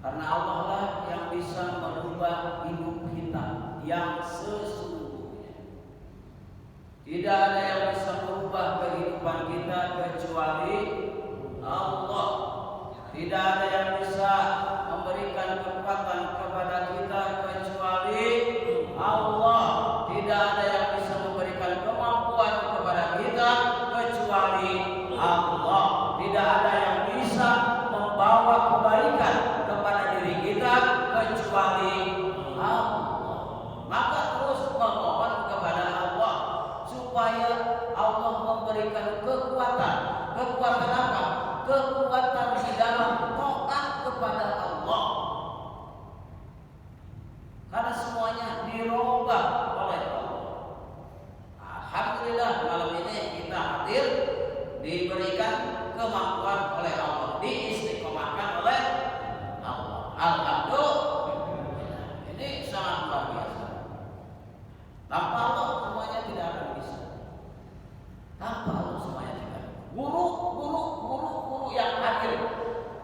Karena Allah lah yang bisa merubah hidup kita yang sesungguhnya. Tidak ada yang bisa merubah kehidupan kita kecuali Allah. Tidak ada yang bisa memberikan kekuatan kepada kita kecuali Allah. Tidak ada yang bisa memberikan kemampuan kepada kita kecuali Allah. Tidak ada yang bisa membawa kebaikan kepada diri kita kecuali Allah. Maka terus memohon kepada Allah supaya Allah memberikan kekuatan. Kekuatan apa? Kekuatan di dalam taat kepada Allah. Karena semuanya dirubah oleh Allah. Alhamdulillah malam ini kita hadir diberikan kemampuan oleh Allah, diistiqomahkan oleh Allah. Alhamdulillah. Ini sangat luar biasa. Tanpa Allah semuanya tidak akan bisa. Tanpa Allah semuanya tidak. Guru yang hadir,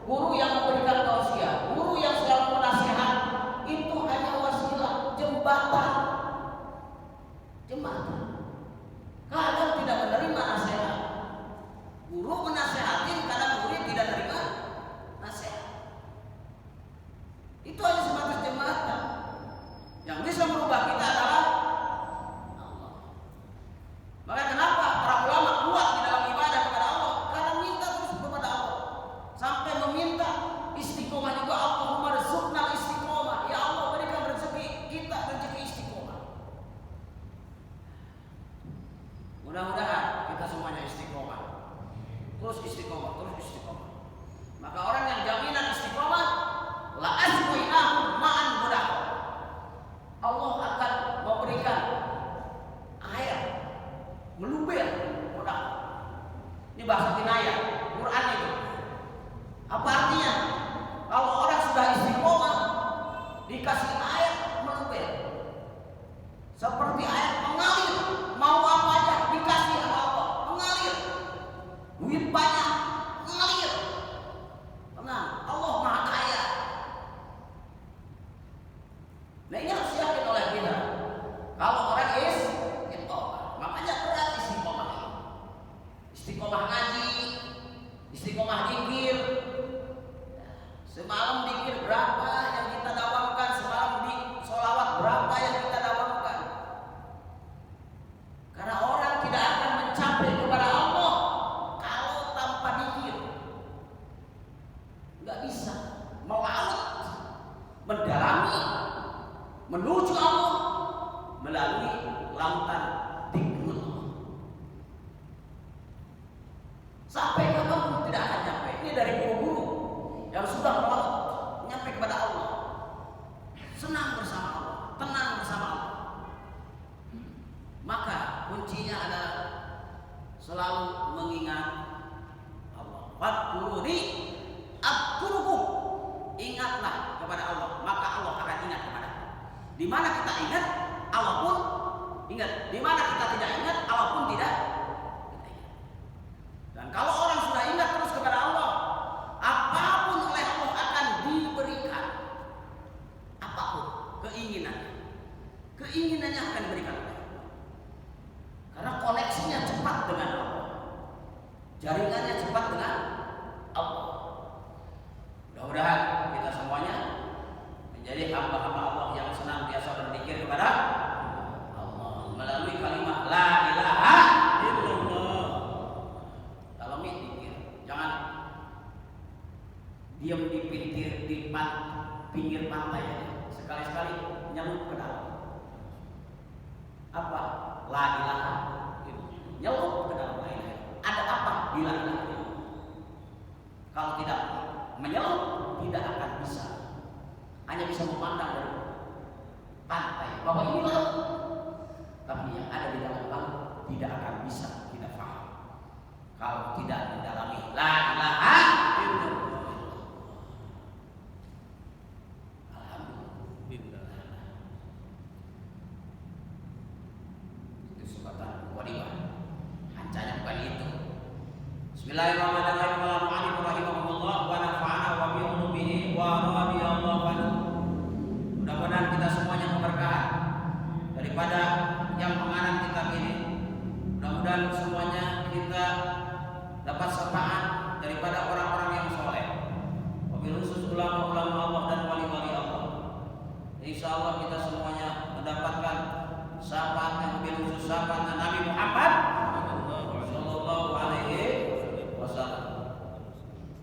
guru yang memberikan tausiah, guru yang selalu menasihat, itu hanya wasilah, jembatan. Kadang tidak menerima nasihat. Guru menasihatin, kadang murid tidak menerima nasihat. Itu hanya sebatas jembatan. Yang bisa merubah kita adalah Allah. Maka kenapa para ulama kuat di dalam ibadah kepada Allah? Karena minta terus kepada Allah. Sampai meminta istiqomah juga. Allahumma rizqna istiqomah. Ya Allah, berikan rezeki kita, rezeki istiqomah. Mudah-mudahan kita semuanya istiqomah. Terus istiqomah. Maka orang yang jaminan istiqomah, la asqinahum ma'an budak. Allah akan memberikan air meluber budak. Ini bahasa kinayah Quran itu. Apa artinya? Kalau orang sudah istiqomah dikasih air meluber. Seperti air mengalir, mau apa aja dikasih sama Allah, mengalir. Duit banyak, mengalir. Tenang, Allah Maha Kaya. Nah ini harus yakin oleh kita. Kalau orang istiqomah, makanya berat istiqomah. Istiqomah ngaji, istiqomah zikir. Semalam zikir berapa yang kita dawamkan, semalam di sholawat berapa yang kita dawamkan. Karena orang tidak akan mencapai kepada Allah kalau tanpa zikir. Nggak bisa melaut, mendalami, menuju Allah melalui lautan zikir. Sampai ke Allah tidak akan nyampe. Ini dari guru-guru yang sudah melaut nyampe kepada Allah. Senang bersama Allah, tenang bersama Allah. Maka kuncinya adalah selalu mengingat Allah. Wadkuruni adkurukum. Ingatlah kepada Allah, maka Allah akan ingat kepada kita. Di mana kita ingat, Allah pun ingat. Di mana kita tidak ingat, Allah pun tidak ingat. Dan kalau orang sudah ingat terus kepada Allah, apapun oleh Allah akan diberikan. Apapun keinginannya akan diberikan oleh Allah. Karena koneksinya cepat dengan Allah, jaringannya cepat dengan Allah. Mudah-mudahan kita semuanya menjadi hamba-hamba Allah yang senantiasa berzikir kepada Allah melalui kalimat la ilaha illallah. Kalau zikir, jangan diam di pinggir pantai, sekali-sekali nyelup ke dalam. Apa? La ilaha illallah. Nyelup ke dalam la ilaha. Ada apa di la ilaha illallah? Kalau tidak menyelup, tidak akan bisa. Hanya bisa memandang dari pantai bahwa ini laut. Tapi yang ada di dalam laut tidak akan bisa kita paham kalau tidak mendalami la ilaha illallah. Alhamdulillah. Itu sebatan wadimah. Hancanya bukan itu. Bismillahirrahmanirrahim. Wa nafa'ana wa bi ulumihi wa radiya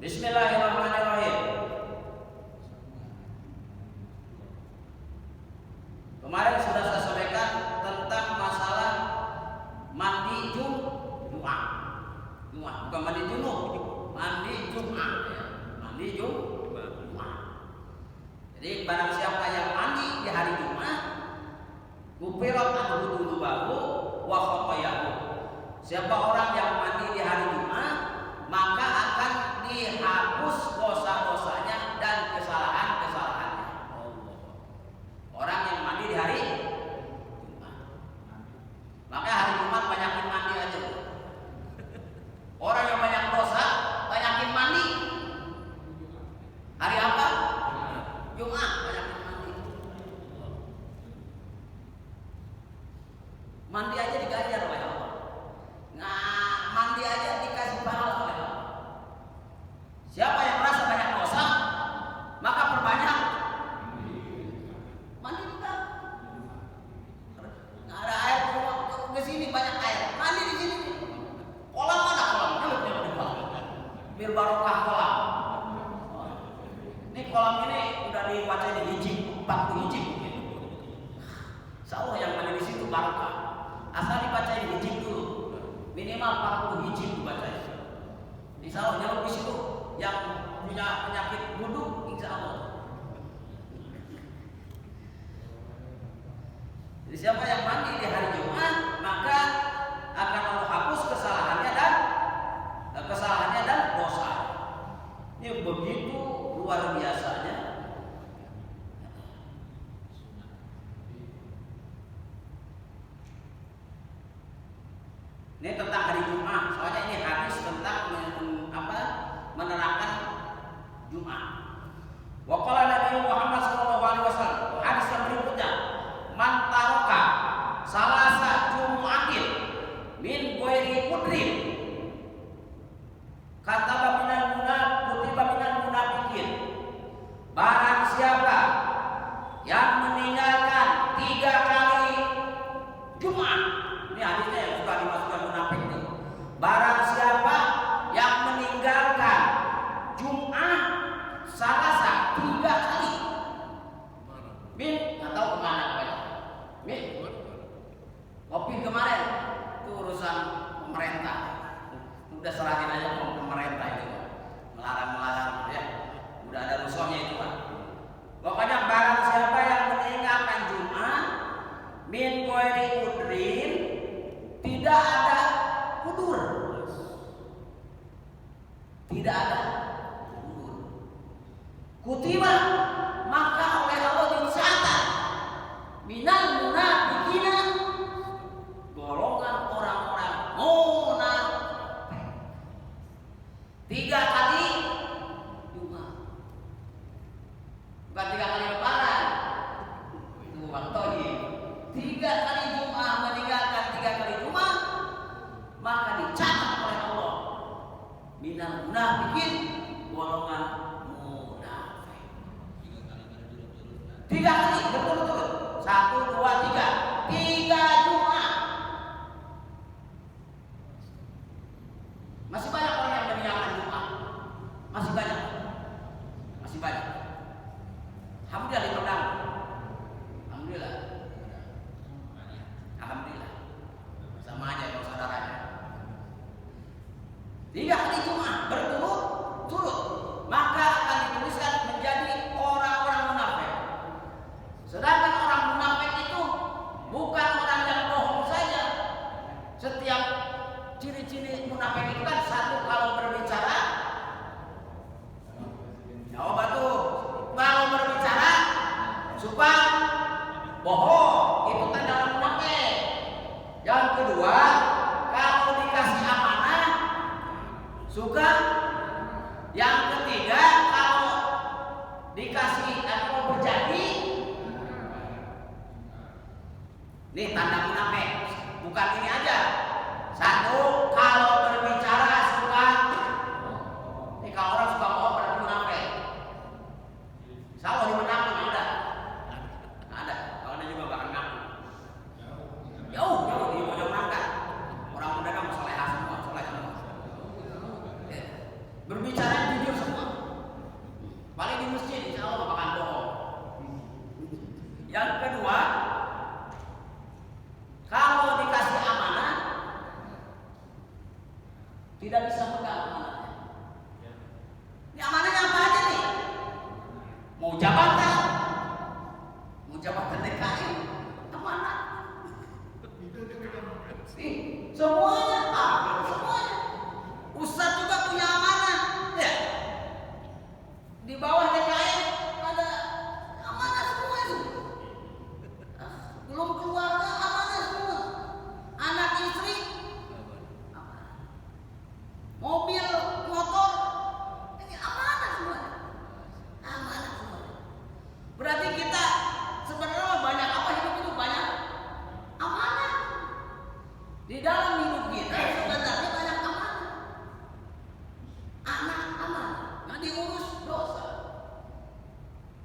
Bismillahirrahmanirrahim. Kemarin sudah saya sampaikan tentang masalah mandi Jumat. Bukan mandi junub, mandi Jumat. Mandi Jumat. Jadi barang siapa yang mandi di hari Jumat, gufirat anhu dzunubahu wa khatayahu. Siapa orang yang mandi di hari Jumat, maka akan dihapus dosa-dosanya dan kesalahan-kesalahannya. Orang yang mandi di hari Jumat. Maka hari Jumat banyakin mandi aja. Orang yang banyak dosa, banyakin mandi. Hari apa? Jumat, banyakin mandi. Mandi aja digajar oleh Allah. Nah, mandi aja dikasih pahala oleh Allah. Siapa yang merasa banyak dosa, maka perbanyak mandi juga. Nggak ada air ke sini, banyak air. Mandi di sini. Kolam mana kolam? Biar barokah kolam. Ini kolam ini udah dibaca di hijib, 40 hijib. Insya Allah yang mandi di situ barokah. Asal dibaca di hijib dulu. Minimal 40 hijib dibaca. Insya Allah nyeluk di situ yang punya penyakit wudhu, insya Allah. Jadi siapa yang mandi di hari Jumat, maka akan Allah hapus kesalahannya dan dosa. Ini begitu luar biasanya. Ini tentang hari Jumat. Soalnya ini hadis tentang menerangkan Jumat. Wa qala Nabi Muhammad sallallahu alaihi wasallam, hadis yang berikutnya, man taraka salasa jumu'atin min ghairi qudrin kataba kutiba minal munafiqin. Barang siapa yang meninggalkan 3 kali Jumat, ini hadisnya yang suka dimasukkan munafik nih. Barang siapa yang meninggalkan Jumat salasa 3 kali, min nggak tahu kemana Pak? Min kopi kemarin itu urusan pemerintah. Udah serahin aja ke pemerintah itu, melarang ya. Udah ada rusuhnya itu Pak. Pokoknya barang siapa yang meninggalkan Jumat min ghairi qudrin, tidak ada kudur. Tidak ada kudur. Kutiba, maka oleh Allah dicatat minal munafiqina, golongan orang-orang munafik. 3 kali Jumat. Bukan 3 kali lebaran. Itu Bang Todi. 3 kali Jumat, meninggalkan 3 kali Jumat, maka dicatat oleh Allah minal munafiqin, golongan munafik. 3 kali berturut-turut. 1, 2, 3. 3 Jumat. Masih banyak orang yang meninggalkan Jumat. Masih banyak. Alhamdulillah dipendam. Alhamdulillah. Sama aja kalau saudaranya. 3 kali Jumat berturut-turut, maka akan dituliskan menjadi orang-orang munafik. Sedangkan orang munafik itu bukan orang yang bohong saja. Setiap ciri-ciri munafik itu kan, 1 kalau berbicara jawab tuh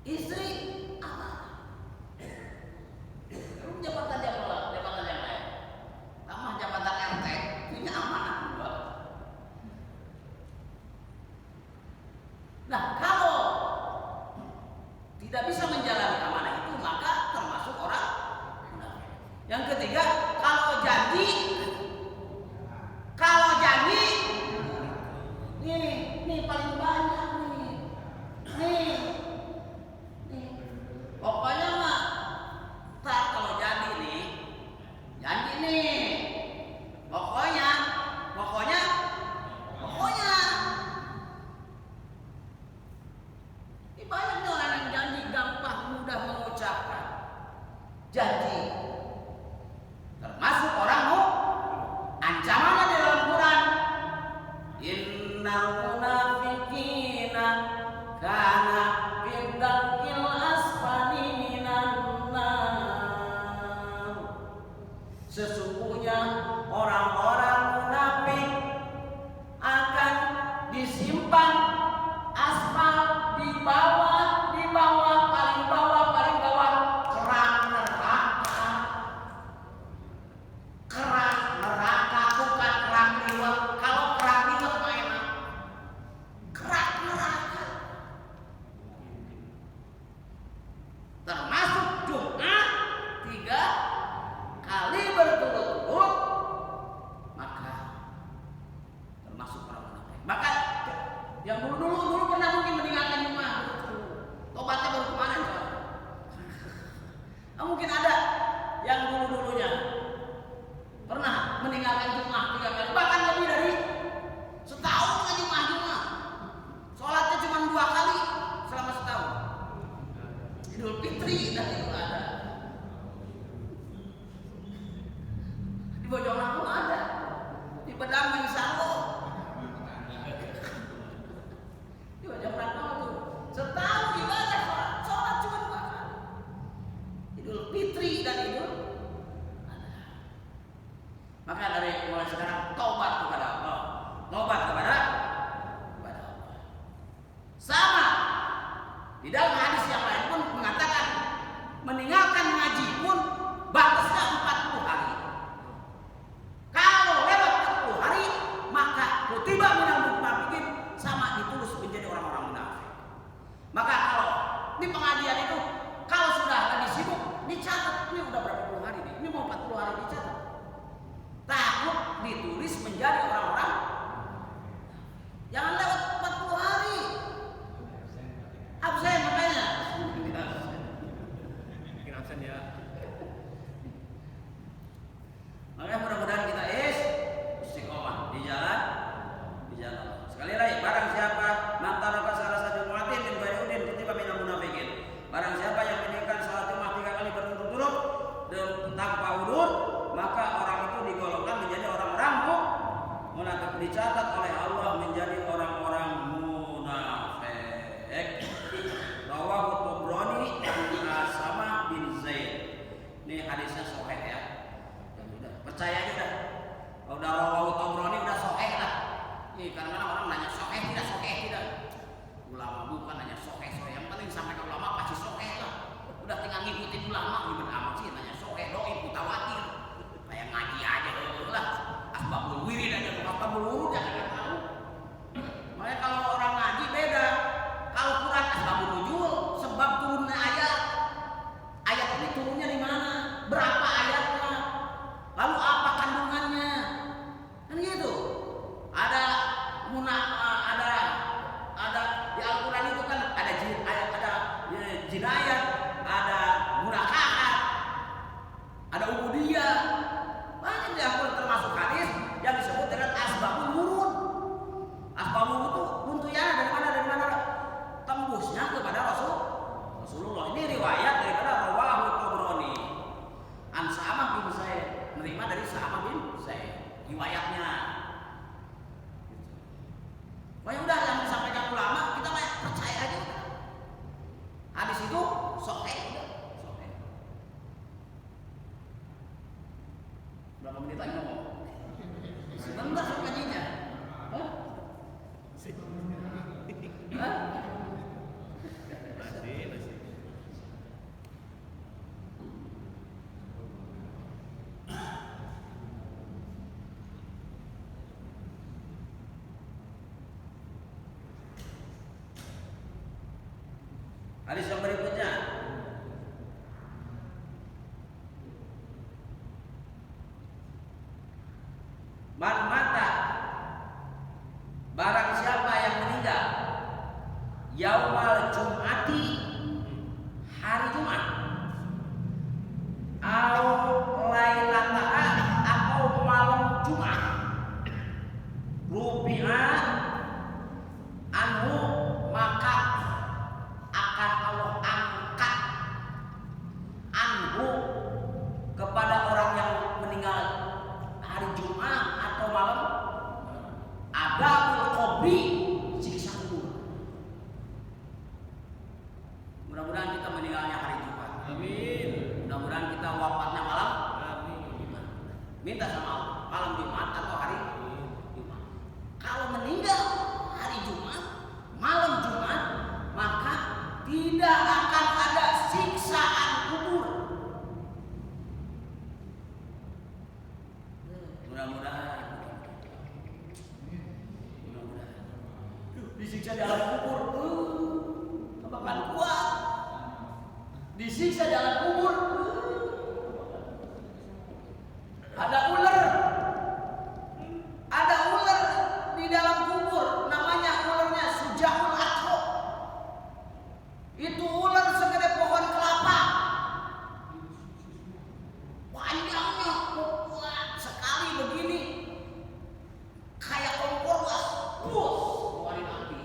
Istri amanah. Jabatan yang lain. Tambah jabatan RT punya amanah juga. Nah, kalau tidak bisa menjalani amanah itu maka termasuk orang munafik. Yang ketiga, kalau janji nih paling banyak nih. Pokoknya mah tak kalau janji nih. Pokoknya. Ini banyak orang yang janji gampang mudah mengucapkan janji. Termasuk orang ancamannya di dalam Quran. Innal munafiqina kana fid-darkil asfali minan nar. Sesungguhnya orang-orang munafik akan disimpan aspal di bawah paling bawah kerak neraka bukan kerak liwet. Kalau kerak liwet mah enak, kerak neraka. Termasuk Jumat 3 kali berturut-turut, maka termasuk orang munafik. Maka yang dulu pernah mungkin meninggalkan Jumat, tobatnya baru kemarin coba. Mungkin ada yang dulunya pernah meninggalkan Jumat 3 kali, bahkan lebih dari setahun nggak Jumat. Sholatnya cuma 2 kali selama setahun. Idul Fitri dan Idul Adha. Di Bojonegoro ada, di Bedang insya Allah. Di Bojonegoro tuh setahun ibadah sholat cuma 2 kali. Idul Fitri dan Idul Adha. Maka dari mulai sekarang taubat kepada Allah. Sama di dalam hadis yang lain pun mengatakan meninggalkan ngaji pun batasnya 40 hari. Kalau lewat 40 hari maka kutiba minal munafiqin, sama ditulis menjadi orang-orang munafik. Maka kalau di pengajian itu kalau sudah lagi sibuk dicatat, ini udah berapa puluh hari nih, ini mau 40 hari dicatat. Takut ditulis menjadi orang-orang. Jangan lewat 40 hari absen makanya. Bikin absen ya. Makanya mudah-mudahan kita istiqomah di jalan. Sekali lagi, barang siapa mantaraka salah satu muatin min bayudin kutiba minal munafiqin. Barang siapa yang meninggalkan salat Jumat 3 kali berturut-turut tanpa udzur, maka orang itu digolongkan menjadi orang-orang munafik, dicatat oleh Allah menjadi orang-orang munafik. Rawahu Tabrani sama bin Zaid. Ini hadisnya sahih ya. Udah percaya aja udah. Kalau udah rawahu Tabrani udah sahih lah. Nih kadang-kadang orang nanya sahih tidak. Ulama bukan nanya sahih. Yang penting sampai ke ulama pasti sahih lah. Udah tinggal ngikutin ulama gimana amat sih nanya sahih doi mutawatir. Kayak ngaji aja lah. Asbabul wirid aja, asbabul wurud ya nggak tahu. Makanya kalau orang ngaji beda. Kalau Quran asbabul nuzul, sebab turunnya ayat. Ayat ini turunnya di mana? Berapa ayatnya? Lalu apa kandungannya? Kan gitu. Ada di Al-Quran itu kan ada jinayat, ada munakahat, ada ubudiyah. Banyak di Al-Quran termasuk hadis yang disebut dengan asbabul wurud. Asbabul wurud itu runtuyannya dari mana? Tembusnya kepada Rasulullah. Ini riwayat daripada Rawahu Tabrani. An Sa'amah bin Zaid, menerima dari Sa'amah bin Zaid riwayatnya. Wah udah yang disampaikan ulama kita percaya aja. Hadis itu Hadis yang berikutnya, man mata, barang siapa yang meninggal yaumal jum'ati, hari Jumat, au lailataha, atau malam Jumat, rubi'a anhu, maka akan Allah angkat anhu, kepada orang yang meninggal hari Jumat atau malam, adabul qabri, siksa kubur. Mudah-mudahan kita meninggalnya hari Jumat. Amin. Mudah-mudahan kita wafatnya malam. Amin. Minta sama Allah malam Jumat atau hari Jumat. Kalau meninggal hari Jumat, malam Jumat, maka tidak akan ada siksaan kubur. Mudah-mudahan. Disiksa di alam kubur, apakah kuat? Disiksa di alam kubur, ada ular di dalam kubur, namanya ularnya Sujaul Aqra. Itu ular segede pohon kelapa, panjangnya kuat sekali begini, kayak kompor gas, keluarin api,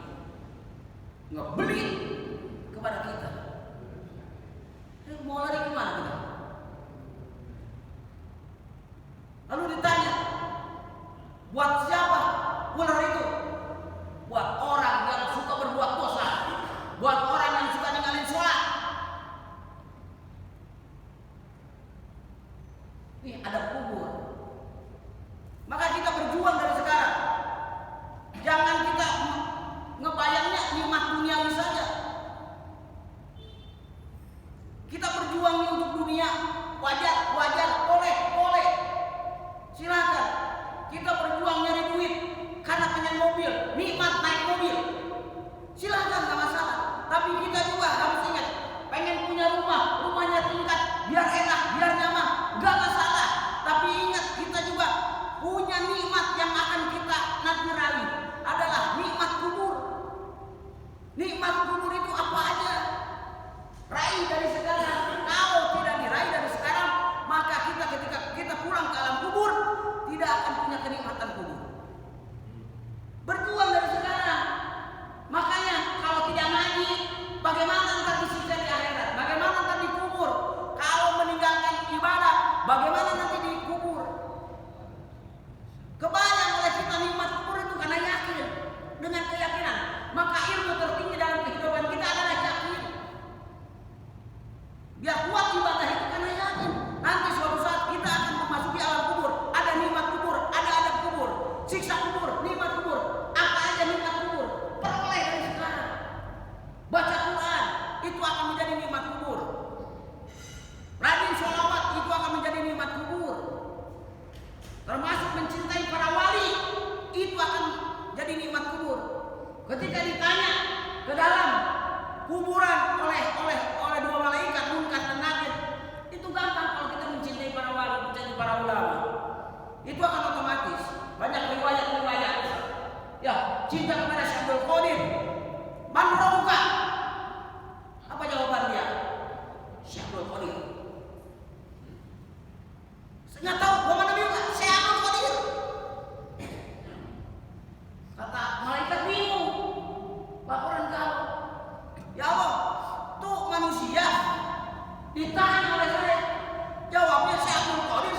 ngebelit kepada kita. Mau lari kemana kita? Lalu ditanya, buat siapa ular itu? Buat orang yang suka berbuat dosa, buat orang yang suka ninggalin sholat. Nih ada kubur. Maka kita berjuang dari sekarang. Jangan kita ngebayangnya nikmat duniawi saja. Kita berjuang nih untuk dunia, wajar, boleh. Silakan. Kita berjuang nyari duit karena pengen mobil, nikmat naik mobil. Silakan, nggak masalah. Tapi kita juga harus ingat, pengen punya rumahnya tingkat, biar enak, biar nyaman, nggak masalah. Tapi ingat, kita juga punya nikmat yang akan kita nanti raih, adalah nikmat kubur. Nikmat kubur itu apa aja? Raih dari sekarang. Kalau tidak diraih dari sekarang, maka kita ketika kita pulang ke alam kubur tidak akan punya kenikmatan kubur. Berjuang dari sekarang. Makanya kalau tidak ngaji, bagaimana ntar disiksa di akhirat? Bagaimana ntar dikubur? Kalau meninggalkan ibadah, bagaimana nanti dikubur? Kebayang oleh kita nikmat kubur itu karena yakin, dengan keyakinan. Maka ilmu tertinggi dalam kehidupan kita adalah yakin. Biar kuat ibadah itu karena yakin. Nanti suatu saat kita akan memasuki alam kubur. Ada nikmat kubur, ada adab kubur, siksa kubur, nikmat kubur. Apa aja nikmat kubur? Peroleh dari sekarang. Baca Quran, itu akan menjadi nikmat kubur. Rajin sholawat, itu akan menjadi nikmat kubur. Termasuk mencintai para wali, itu akan jadi nikmat kubur. Ketika ditanya ke dalam kuburan oleh dua malaikat Munkar dan Nakir, itu gampang kalau kita mencintai para wali, mencintai para ulama. Itu akan otomatis. Banyak riwayat. Ya, cinta kepada Syekh Abdul Qadir. Man rauka? Apa jawaban dia? Syekh Abdul Qadir. Saya tahu bahwa Nabi Syekh Abdul Qadir. Kata malaikat bingung. Laporan ke Allah. Ya Allah, tuh manusia ditanya oleh saya. Jawabnya Syekh Abdul Qadir.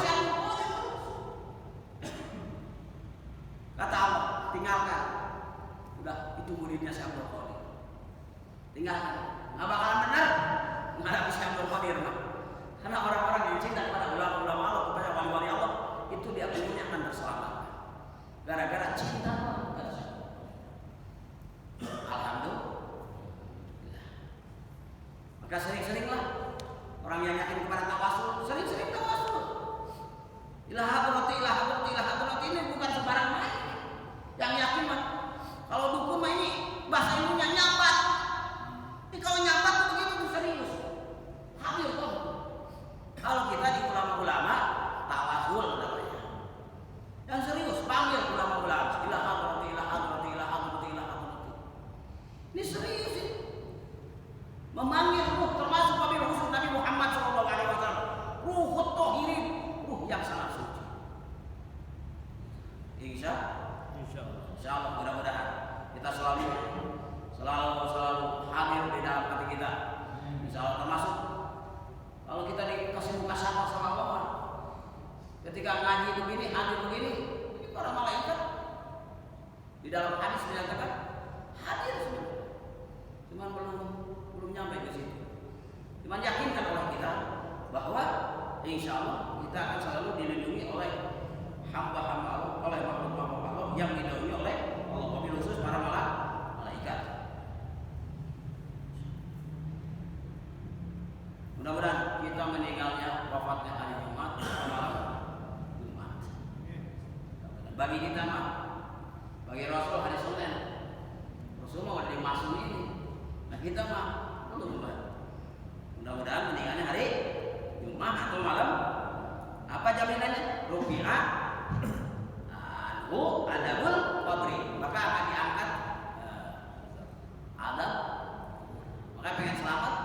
Kata Allah, tinggalkan. Udah, itu muridnya Syekh Abdul Qadir. Tinggalkan. Nggak bakalan benar menghadapi Syekh Abdul Qadir. Karena orang-orang yang cinta kepada ulama-ulama Allah, kepada wali-wali Allah, itu dia punya akan berselamat. Gara-gara cinta Allah. Alhamdulillah. Maka sering-seringlah orang yang yakin kepada tawasul, sering-sering tawasul. Ilah hadrati ini bukan sembarang main. Yang yakin mah, kalau dukun mah ini bahasa ilmunya nyambat. Ini kalau nyambat tuh memanggil ruh, termasuk wabil khusus Nabi Muhammad SAW, ruhut tohirin, ruh yang sangat suci. Insya Allah mudah-mudahan kita selalu hadir di dalam hati kita. Insya Allah termasuk kalau kita dikasih muka sama Allah, ketika ngaji begini, hadir begini, ini para malaikat di dalam hadis menyatakan hadir semua, cuman belum nyampe ke situ. Cuman yakinkan oleh kita bahwa insya Allah kita akan selalu dilindungi oleh hamba-hamba Allah, oleh makhluk-makhluk Allah yang dilindungi oleh Allah, wabil khusus para malaikat. Mudah-mudahan kita meninggalnya wafatnya hari Jumat, malam Jumat. Bagi kita mah, bagi Rasul hari Senin, Rasul mau dimasuk ini. Nah kita mah belum. Mudah-mudahan meninggalnya hari Jumat atau malam. Apa jaminannya? Rupiah anhu adabul qabri, maka akan diangkat adab. Maka pengen selamat,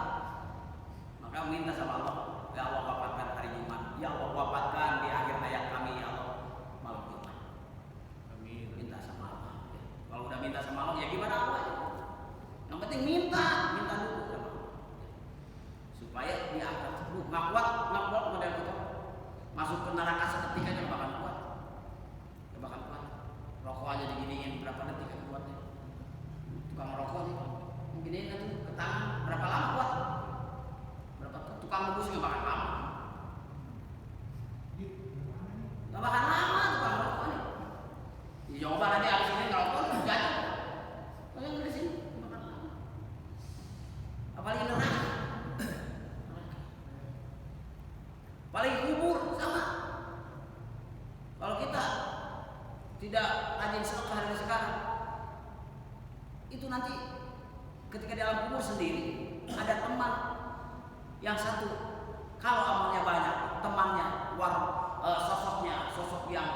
maka minta sama Allah, ya Allah wafatkan hari Jumat, ya Allah wafatkan di akhir hayat kami, ya Allah malam Jumat. Amin. Minta sama Allah. Kalau udah minta sama Allah, ya gimana Allah? Yang penting minta dulu sama Allah. Supaya diangkat. Nggak kuat model kita. Masuk ke neraka seketika aja bakal kuat. Rokok aja diginiin berapa detik kan kuatnya. Tukang rokok nih, giniin aja ke tangan berapa lama kuat? Berapa tukang bungkus nggak bakal lama. Nggak bakal lama tukang rokok nih. Coba nanti abis ini ngerokok jadi. Kalian di sini bakal lama. Apalagi neraka. Paling kubur sama. Kalau kita tidak rajin sedekah dari sekarang, itu nanti ketika di alam kubur sendiri ada teman yang satu, kalau amalnya banyak, temannya sosok yang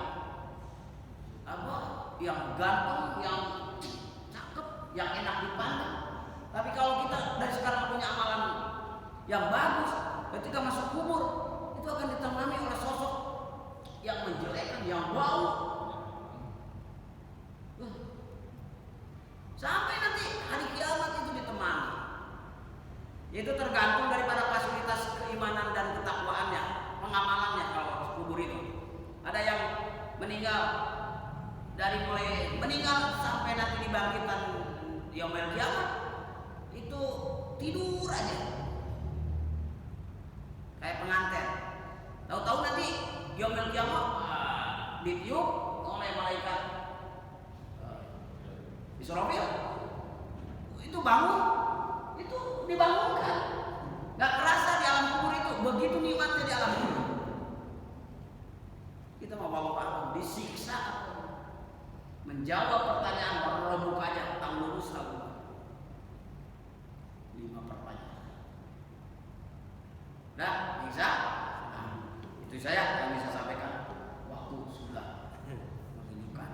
yang ganteng, yang cakep, yang enak dipandang. Tapi kalau kita dari sekarang punya amalan yang bagus, ketika masuk kubur itu akan ditemani oleh sosok yang menjelekkan, yang bau. Sampai nanti hari kiamat itu ditemani. Itu tergantung daripada fasilitas keimanan dan ketakwaannya, pengamalannya kalau kubur itu. Ada yang meninggal dari mulai meninggal sampai nanti dibangkitkan yaumul kiamat itu tidur aja. Kayak pengantin. Tahu-tahu nanti yaumul kiamat ditiup oleh malaikat Israfil, itu bangun, itu dibangunkan. Gak kerasa di alam kubur itu, begitu nikmatnya di alam kubur. Kita mau bawa alam disiksa, menjawab pertanyaan berrebukanya tentang lurus lagu 5 pertanyaan. Nah, bisa? Nah, itu saya yang bisa sampaikan. Waktu sudah menunjukkan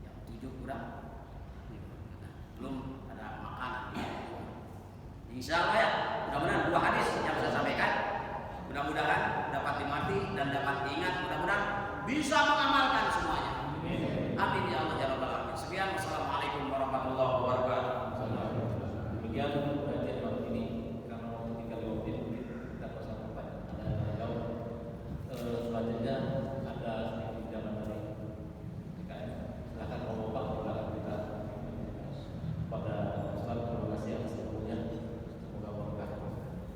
yang 7 kurang. Belum ada makanan. Insya Allah ya, mudah-mudahan 2 hadis yang saya sampaikan, mudah-mudahan dapat dimengerti dan dapat diingat, mudah-mudahan bisa mengamalkan.